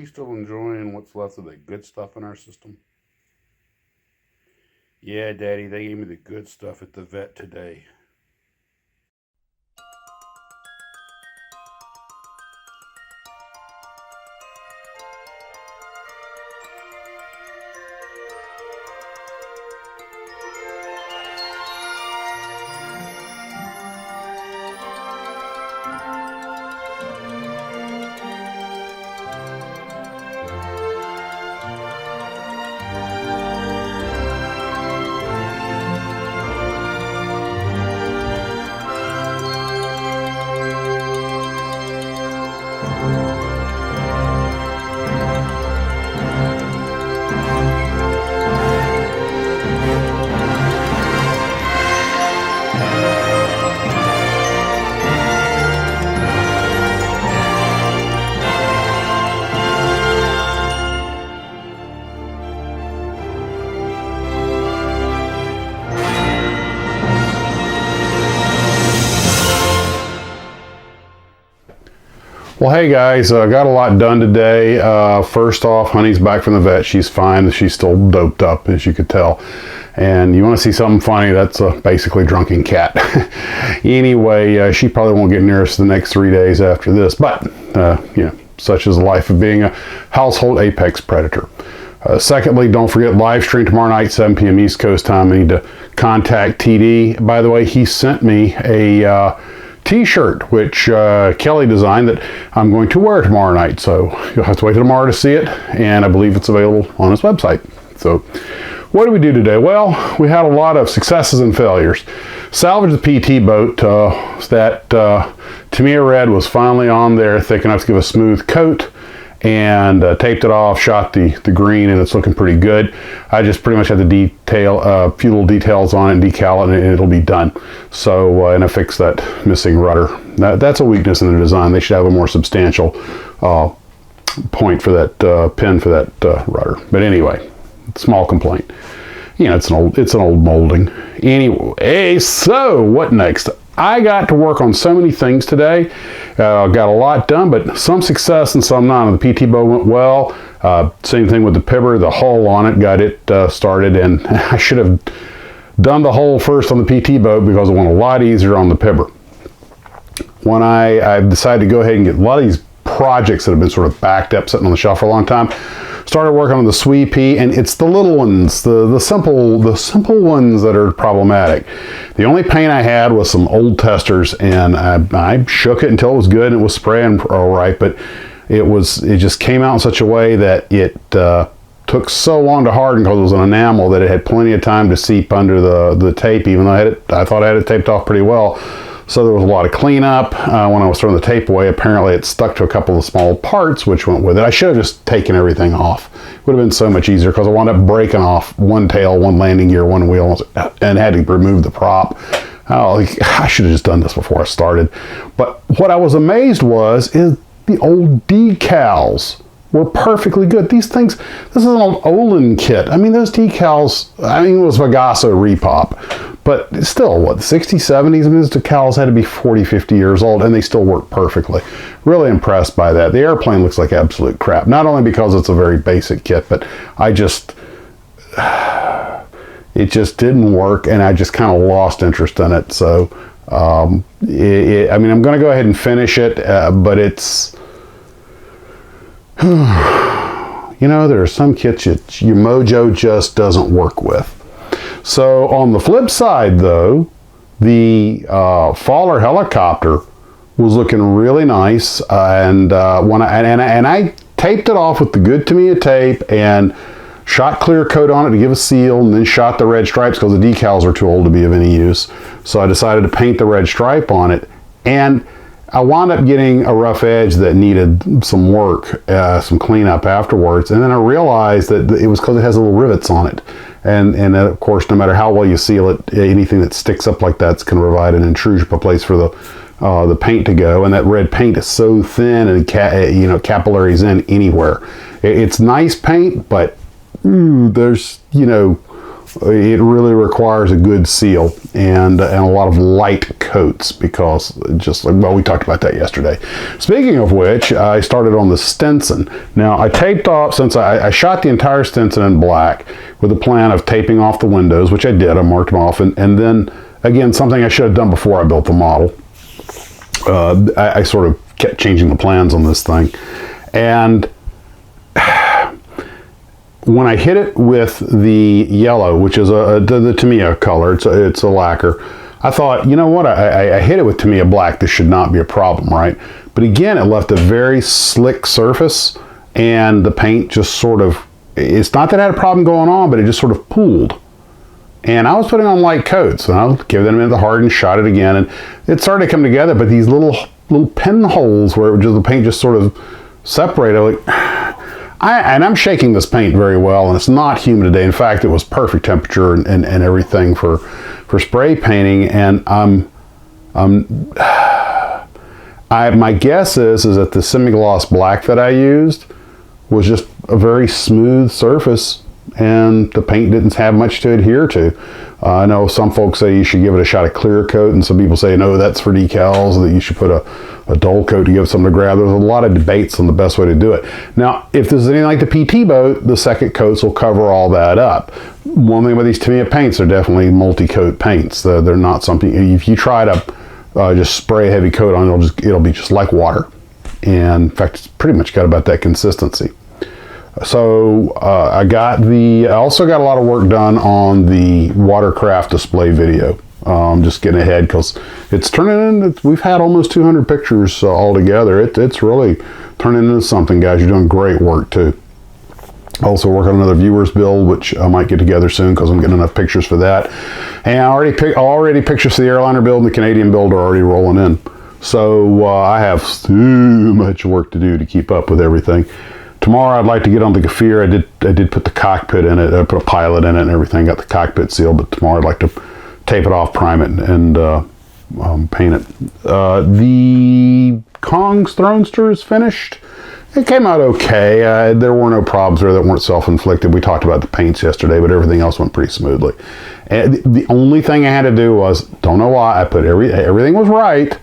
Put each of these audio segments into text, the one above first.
we still enjoying what's left of the good stuff in our system? Yeah, Daddy, they gave me the good stuff at the vet today. Well, hey guys, got a lot done today. First off, Honey's back from the vet. She's fine. She's still doped up, as you could tell. And you want to see something funny? That's a basically drunken cat. Anyway, she probably won't get near us the next 3 days after this. But, you know, such is the life of being a household apex predator. Secondly, don't forget live stream tomorrow night, 7 p.m. East Coast time. I need to contact TD. By the way, he sent me a t-shirt which Kelly designed that I'm going to wear tomorrow night, so you'll have to wait till tomorrow to see it, and I believe it's available on his website. So what did we do today? Well, we had a lot of successes and failures. Salvaged the PT boat that Tamiya Red was finally on there thick enough to give a smooth coat, and taped it off, shot the green, and it's looking pretty good. I just pretty much had to detail a few little details on it and decal it, and it'll be done. So, and I fixed that missing rudder. That's a weakness in the design. They should have a more substantial point for that pin for that rudder. But anyway, small complaint. You know, it's an old molding. Anyway, so what next? I got to work on so many things today. Got a lot done, but some success and some not. The PT bow went well. Same thing with the pibber, the hull on it, got it started, and I should have done the hull first on the PT boat because it went a lot easier on the pibber. When I decided to go ahead and get a lot of these projects that have been sort of backed up, sitting on the shelf for a long time, started working on the Sweepy, and it's the little ones, the simple ones that are problematic. The only paint I had was some old testers, and I shook it until it was good and it was spraying all right, but it just came out in such a way that it took so long to harden because it was an enamel that it had plenty of time to seep under the tape, even though I thought I had it taped off pretty well. So there was a lot of cleanup. When I was throwing the tape away, apparently it stuck to a couple of small parts which went with it. I should have just taken everything off. It would have been so much easier because I wound up breaking off one tail, one landing gear, one wheel, and had to remove the prop. Oh, I should have just done this before I started. But what I was amazed is the old decals were perfectly good. These things, this is an old Olin kit. I mean, those decals, it was Vagasso repop, but still, what, the 60s, 70s? I mean, those decals had to be 40, 50 years old, and they still work perfectly. Really impressed by that. The airplane looks like absolute crap, not only because it's a very basic kit, but it just didn't work, and I just kind of lost interest in it. So, I mean, I'm going to go ahead and finish it, but it's, you know, there are some kits that your mojo just doesn't work with. So on the flip side, though, the Faller helicopter was looking really nice, and I taped it off with the good Tamiya tape and shot clear coat on it to give a seal, and then shot the red stripes because the decals are too old to be of any use. So I decided to paint the red stripe on it, and I wound up getting a rough edge that needed some work, some cleanup afterwards, and then I realized that it was because it has little rivets on it, and of course, no matter how well you seal it, anything that sticks up like that's going to provide an intrusion, a place for the paint to go, and that red paint is so thin and capillaries in anywhere. It's nice paint, but there's it really requires a good seal and a lot of light coats, because just like, well, we talked about that yesterday. Speaking of which, I started on the Stinson. Now I taped off, since I shot the entire Stinson in black with a plan of taping off the windows, which I did. I marked them off, and then again, something I should have done before I built the model. I sort of kept changing the plans on this thing, and when I hit it with the yellow, which is the Tamiya color, it's a lacquer, I thought, you know what, I hit it with Tamiya black, this should not be a problem, right? But again, it left a very slick surface, and the paint just sort of, it's not that I had a problem going on, but it just sort of pooled. And I was putting on light coats, and I gave them the harden, shot it again, and it started to come together, but these little pinholes where the paint just sort of separated, like, and I'm shaking this paint very well, and it's not humid today. In fact, it was perfect temperature and everything for spray painting. And my guess is that the semi-gloss black that I used was just a very smooth surface, and the paint didn't have much to adhere to. I know some folks say you should give it a shot of clear coat, and some people say no, that's for decals, that you should put a dull coat to give something to grab. There's a lot of debates on the best way to do it. Now, if there's anything like the PT boat, the second coats will cover all that up. One thing about these Tamiya paints, they're definitely multi-coat paints. They're not something, if you try to just spray a heavy coat on, it'll be just like water. And in fact, it's pretty much got about that consistency. So I also got a lot of work done on the watercraft display video. Just getting ahead, because it's turning into, we've had almost 200 pictures altogether. It's really turning into something, guys. You're doing great work too. Also work on another viewers build, which I might get together soon, because I'm getting enough pictures for that. And already pictures for the airliner build and the Canadian build are already rolling in. So I have so much work to do to keep up with everything. Tomorrow I'd like to get on the Gafir. I did put the cockpit in it. I put a pilot in it and everything. Got the cockpit sealed. But tomorrow I'd like to tape it off, prime it, and paint it. The Kong's Thronester is finished. It came out okay. There were no problems there that weren't self-inflicted. We talked about the paints yesterday, but everything else went pretty smoothly. And the only thing I had to do was, don't know why, I put everything was right,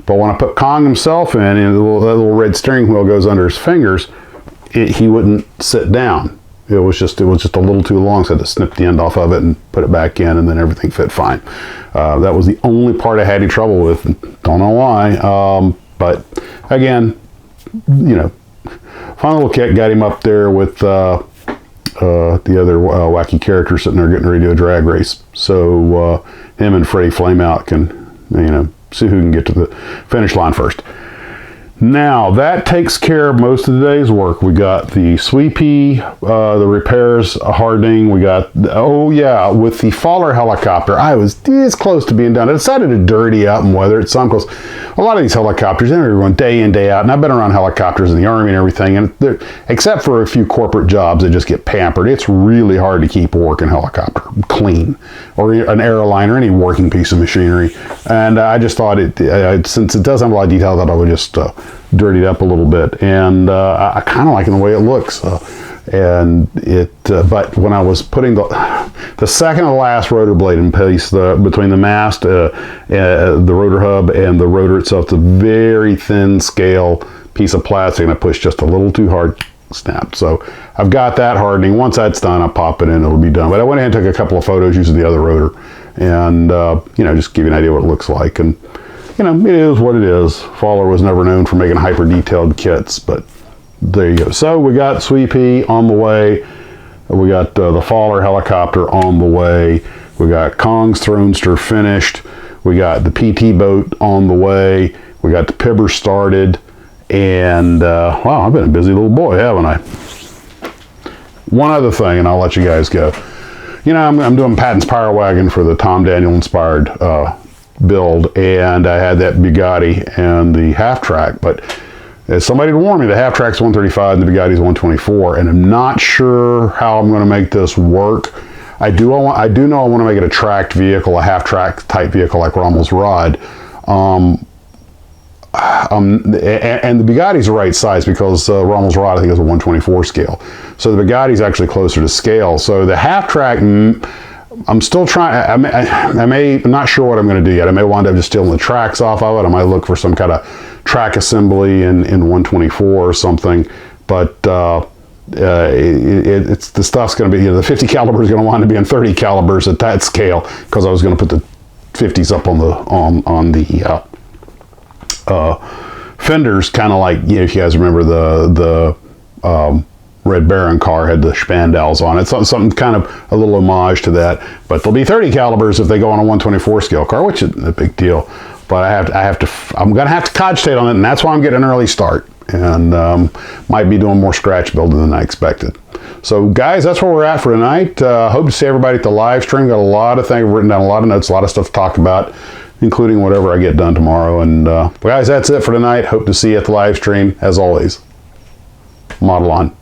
but when I put Kong himself in, and that little red steering wheel goes under his fingers, he wouldn't sit down. It was just a little too long, so I had to snip the end off of it and put it back in, and then everything fit fine. That was the only part I had any trouble with. Don't know why, but again, you know, fun little kit. Got him up there with the other wacky character sitting there getting ready to do a drag race. So him and Freddie Flameout can, you know, see who can get to the finish line first. Now, that takes care of most of the day's work. We got the sweepy, the repairs, hardening. We got, oh yeah, with the Faller helicopter, I was this close to being done. I decided to dirty up and weather it some, because a lot of these helicopters, they're run day in, day out, and I've been around helicopters in the Army and everything, and except for a few corporate jobs that just get pampered, it's really hard to keep a working helicopter clean, or an airliner, any working piece of machinery. And I just thought, since it does have a lot of detail, that I would just dirty it up a little bit, and I kind of like the way it looks. But when I was putting the second to last rotor blade in place, between the mast, the rotor hub, and the rotor itself, it's a very thin scale piece of plastic, and I pushed just a little too hard, snapped. So I've got that hardening. Once that's done, I'll pop it in, it'll be done. But I went ahead and took a couple of photos using the other rotor, and you know, just give you an idea what it looks like. And you know, it is what it is. Faller was never known for making hyper detailed kits, but there you go. So we got Sweepy on the way. We got the Faller helicopter on the way. We got Kong's Thronester finished. We got the PT boat on the way. We got the Pibber started. And wow, I've been a busy little boy, haven't I? One other thing, and I'll let you guys go. You know, I'm doing Patton's Power Wagon for the Tom Daniel inspired build, and I had that Bugatti and the half track, but as somebody warned me, the half track's 135 and the Bugatti's 124, and I'm not sure how I'm going to make this work. I do know I want to make it a tracked vehicle, a half track type vehicle like Rommel's Rod. And the Bugatti's the right size, because Rommel's Rod, I think, is a 124 scale. So the Bugatti's actually closer to scale. So the half track, I'm still trying. I'm not sure what I'm going to do yet. I may wind up just stealing the tracks off of it. I might look for some kind of track assembly in 124 or something. But it's the stuff's going to be, the 50 caliber is going to wind up being 30 calibers at that scale, because I was going to put the 50s up on the fenders, kind of like, if you guys remember the Red Baron car had the Spandau's on it. Something kind of a little homage to that. But there'll be 30 calibers if they go on a 124 scale car, which isn't a big deal. But I'm going to have to cogitate on it, and that's why I'm getting an early start. And might be doing more scratch building than I expected. So guys, that's where we're at for tonight. Hope to see everybody at the live stream. Got a lot of things, written down a lot of notes, a lot of stuff to talk about, including whatever I get done tomorrow. And guys, that's it for tonight. Hope to see you at the live stream. As always, model on.